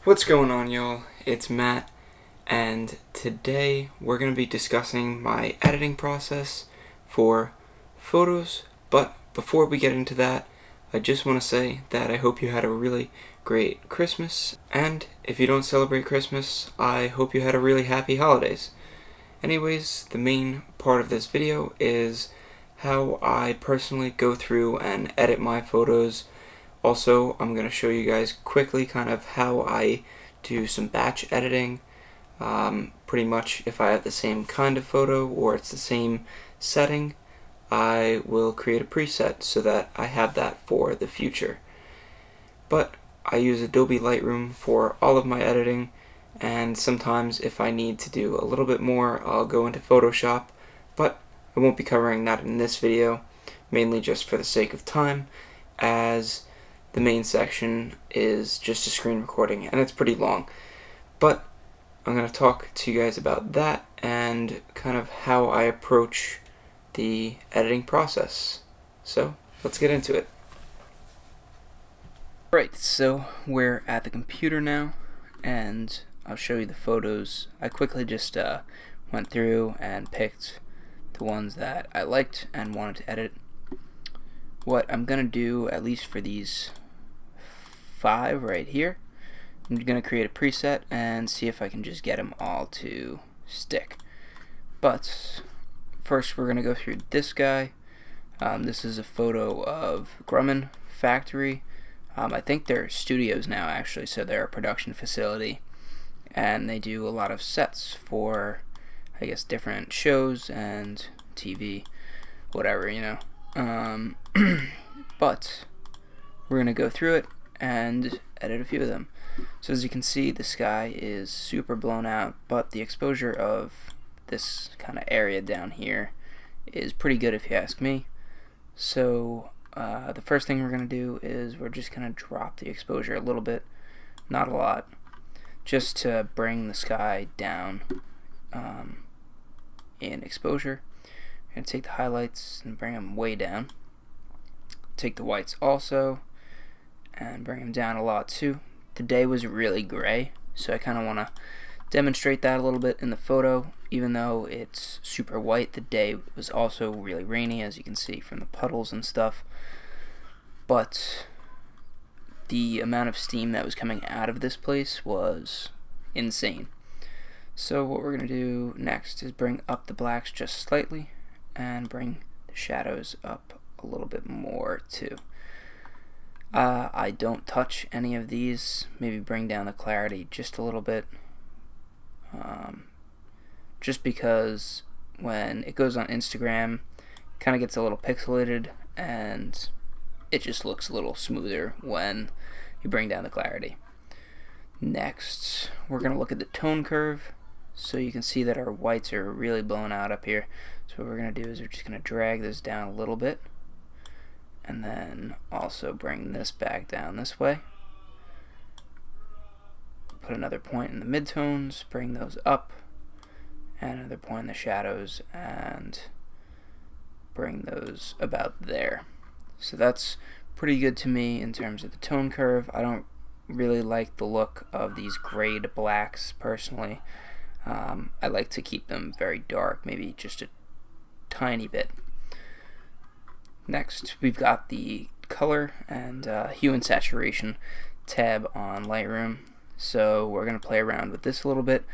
What's going on, y'all? It's Matt, and today we're going to be discussing my editing process for photos. But before we get into that, I just want to say that I hope you had a really great Christmas, and if you don't celebrate Christmas, I hope you had a really happy holidays. Anyways, the main part of this video is how I personally go through and edit my photos. Also, I'm going to show you guys quickly kind of how I do some batch editing. Pretty much if I have the same kind of photo or it's the same setting, I will create a preset so that I have that for the future. But I use Adobe Lightroom for all of my editing, and sometimes if I need to do a little bit more, I'll go into Photoshop, but I won't be covering that in this video, mainly just for the sake of time, as the main section is just a screen recording and it's pretty long. But I'm going to talk to you guys about that and kind of how I approach the editing process. So let's get into it. Right, so we're at the computer now, and I'll show you the photos. I quickly just went through and picked the ones that I liked and wanted to edit. What I'm going to do, at least for these 5 right here, I'm going to create a preset and see if I can just get them all to stick. But first we're going to go through this guy. This is a photo of Grumman Factory. I think they're studios now, actually, so they're a production facility, and they do a lot of sets for, I guess, different shows and TV, whatever, you know. But we're going to go through it and edit a few of them. So as you can see, the sky is super blown out, but the exposure of this kind of area down here is pretty good if you ask me. So the first thing we're going to do is we're just going to drop the exposure a little bit, not a lot, just to bring the sky down in exposure. We're going to take the highlights and bring them way down. Take the whites also and bring them down a lot too. The day was really gray, so I kind of want to demonstrate that a little bit in the photo. Even though it's super white, the day was also really rainy, as you can see from the puddles and stuff. But the amount of steam that was coming out of this place was insane. So what we're going to do next is bring up the blacks just slightly and bring the shadows up a little bit more too. I don't touch any of these. Maybe bring down the clarity just a little bit. Just because when it goes on Instagram, it kind of gets a little pixelated and it just looks a little smoother when you bring down the clarity. Next, we're going to look at the tone curve, so you can see that our whites are really blown out up here. So what we're going to do is we're just going to drag this down a little bit, and then also bring this back down this way. Put another point in the midtones, bring those up, and another point in the shadows, and bring those about there. So that's pretty good to me in terms of the tone curve. I don't really like the look of these grayed blacks personally. I like to keep them very dark, maybe just a tiny bit. Next, we've got the color and Hue and Saturation tab on Lightroom. So we're going to play around with this a little bit,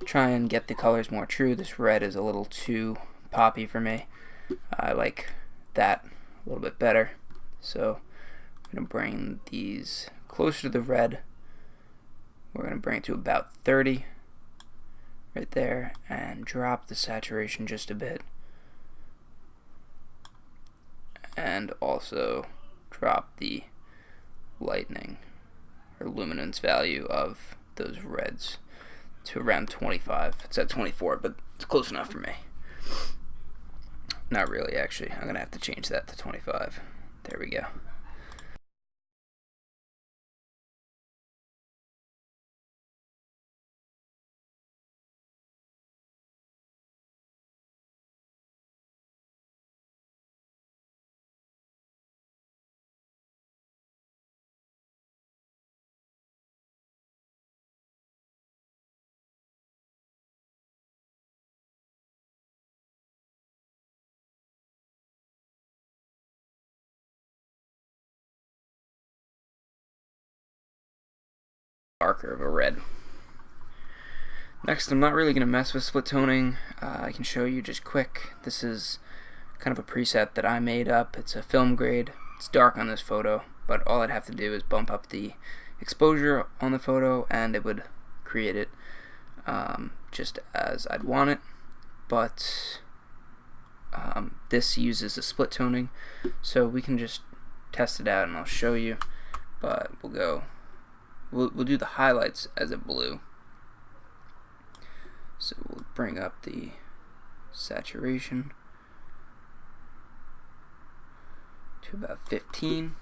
try and get the colors more true. This red is a little too poppy for me. I like that a little bit better. So I'm going to bring these closer to the red. We're going to bring it to about 30 right there and drop the saturation just a bit. And also drop the lightening or luminance value of those reds to around 25. It's at 24, but it's close enough for me. Not really, actually. I'm going to have to change that to 25. There we go. darker of a red. Next, I'm not really going to mess with split toning. I can show you just quick. This is kind of a preset that I made up. It's a film grade. It's dark on this photo, but all I'd have to do is bump up the exposure on the photo and it would create it just as I'd want it. But this uses a split toning, so we can just test it out and I'll show you. But we'll do the highlights as a blue. So we'll bring up the saturation to about 15,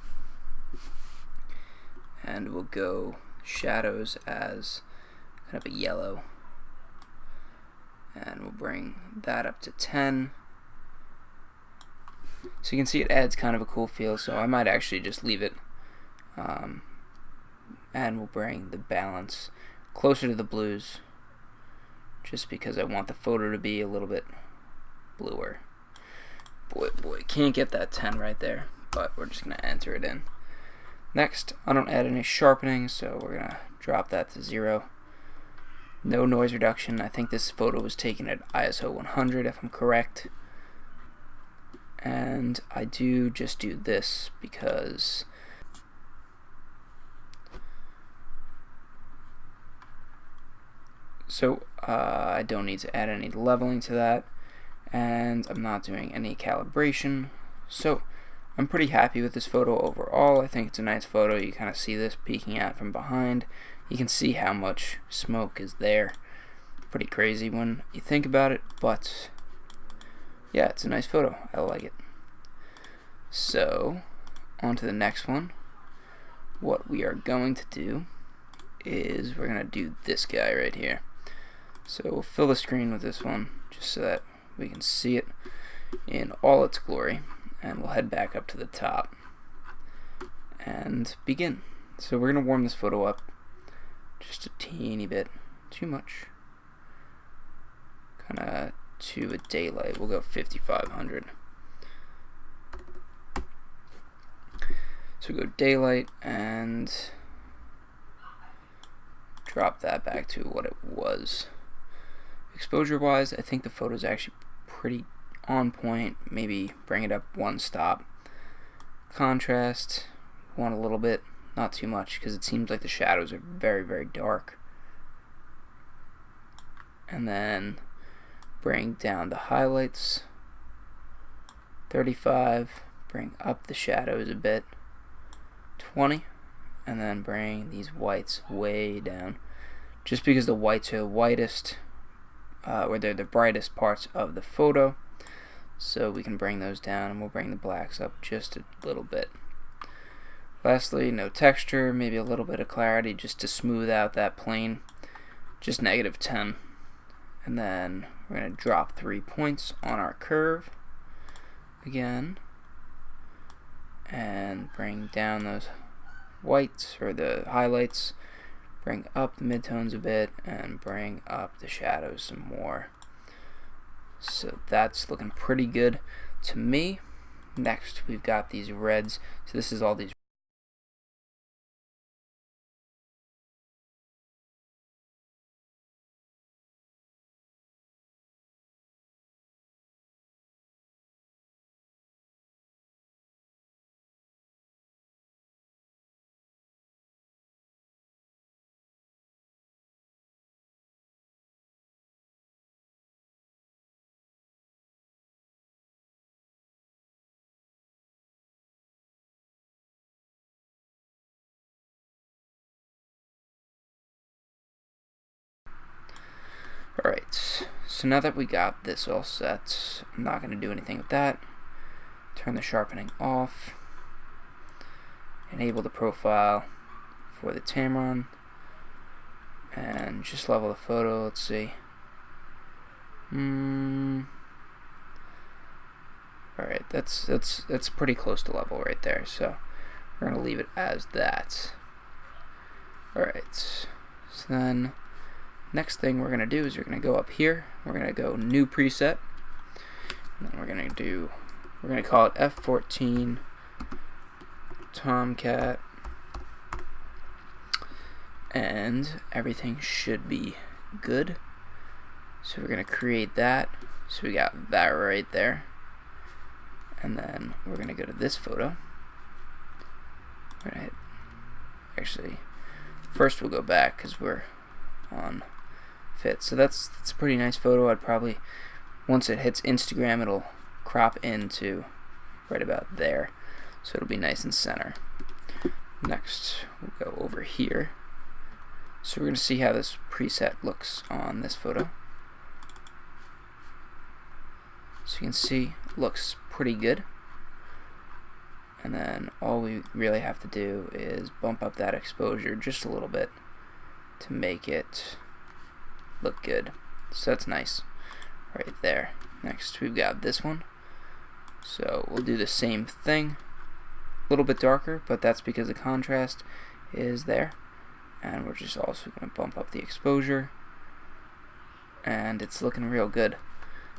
and we'll go shadows as kind of a yellow, and we'll bring that up to 10. So you can see it adds kind of a cool feel, so I might actually just leave it, and we'll bring the balance closer to the blues just because I want the photo to be a little bit bluer. Boy, can't get that 10 right there, but we're just going to enter it in. Next, I don't add any sharpening, so we're going to drop that to 0. No noise reduction. I think this photo was taken at ISO 100 if I'm correct. And I just do this because I don't need to add any leveling to that, and I'm not doing any calibration. So I'm pretty happy with this photo overall. I think it's a nice photo. You kind of see this peeking out from behind. You can see how much smoke is there. Pretty crazy when you think about it, but yeah, it's a nice photo. I like it. So on to the next one. What we are going to do is we're going to do this guy right here. So we'll fill the screen with this one just so that we can see it in all its glory, and we'll head back up to the top and begin. So we're going to warm this photo up just a teeny bit, too much, kind of to a daylight. We'll go 5500. So go daylight and drop that back to what it was. Exposure wise, I think the photo is actually pretty on point. Maybe bring it up one stop. Contrast, want a little bit, not too much, because it seems like the shadows are very, very dark. And then bring down the highlights, 35, bring up the shadows a bit, 20, and then bring these whites way down, just because the whites are the whitest, or they're the brightest parts of the photo, so we can bring those down, and we'll bring the blacks up just a little bit. Lastly, no texture, maybe a little bit of clarity just to smooth out that plane, just -10. And then we're going to drop 3 points on our curve again, and bring down those whites, or the highlights, bring up the midtones a bit, and bring up the shadows some more. So that's looking pretty good to me. Next, we've got these reds. So this is all these Alright, so now that we got this all set, I'm not going to do anything with that. Turn the sharpening off. Enable the profile for the Tamron. And just level the photo, let's see. Alright, that's pretty close to level right there, so we're going to leave it as that. Alright, so then next thing we're going to do is we're going to go up here, we're going to go new preset, and then we're going to call it F14 Tomcat, and everything should be good. So we're going to create that. So we got that right there. And then we're going to go to this photo. We're going to hit, actually, first we'll go back because we're on fit. So that's a pretty nice photo. I'd probably, once it hits Instagram, it'll crop into right about there. So it'll be nice and center. Next, we'll go over here. So we're going to see how this preset looks on this photo. So you can see it looks pretty good. And then all we really have to do is bump up that exposure just a little bit to make it look good. So that's nice right there. Next we've got this one. So we'll do the same thing. A little bit darker, but that's because the contrast is there. And we're just also going to bump up the exposure. And it's looking real good,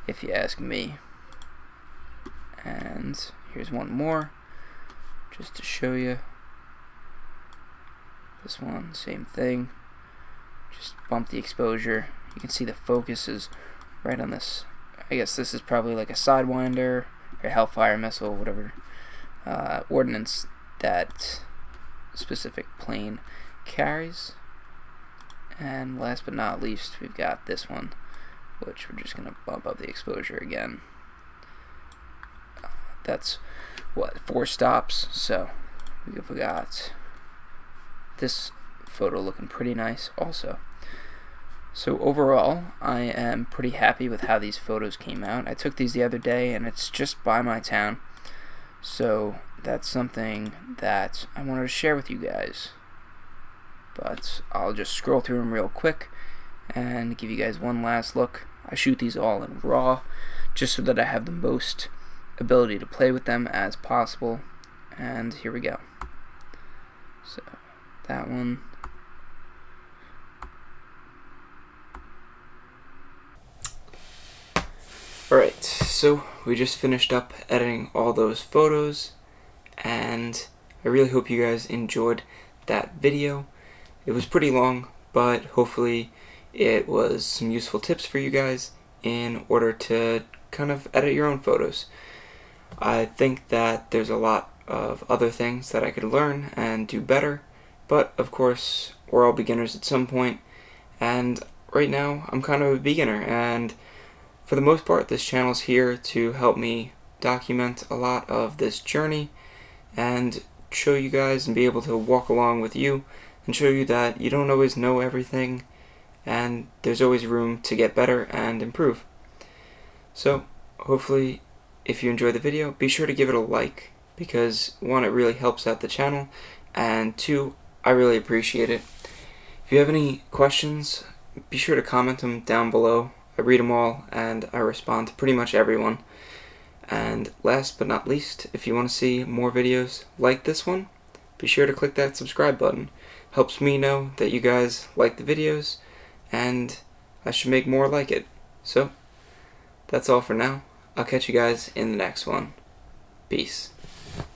if you ask me. And here's one more, just to show you. This one, same thing. Just bump the exposure. You can see the focus is right on this. I guess this is probably like a Sidewinder or Hellfire missile, whatever ordnance that specific plane carries. And last but not least, we've got this one, which we're just going to bump up the exposure again. That's what, 4 stops, so we got this photo looking pretty nice also. So overall, I am pretty happy with how these photos came out. I took these the other day and it's just by my town, so that's something that I wanted to share with you guys. But I'll just scroll through them real quick and give you guys one last look. I shoot these all in RAW just so that I have the most ability to play with them as possible. And here we go. So that one. Alright, so we just finished up editing all those photos, and I really hope you guys enjoyed that video. It was pretty long, but hopefully it was some useful tips for you guys in order to kind of edit your own photos. I think that there's a lot of other things that I could learn and do better, but of course we're all beginners at some point, and right now I'm kind of a beginner, and for the most part this channel's here to help me document a lot of this journey and show you guys and be able to walk along with you and show you that you don't always know everything and there's always room to get better and improve. So hopefully if you enjoyed the video, be sure to give it a like, because 1, it really helps out the channel, and 2, I really appreciate it. If you have any questions, be sure to comment them down below. I read them all and I respond to pretty much everyone. And last but not least, if you want to see more videos like this one, be sure to click that subscribe button. Helps me know that you guys like the videos and I should make more like it. So that's all for now. I'll catch you guys in the next one. Peace.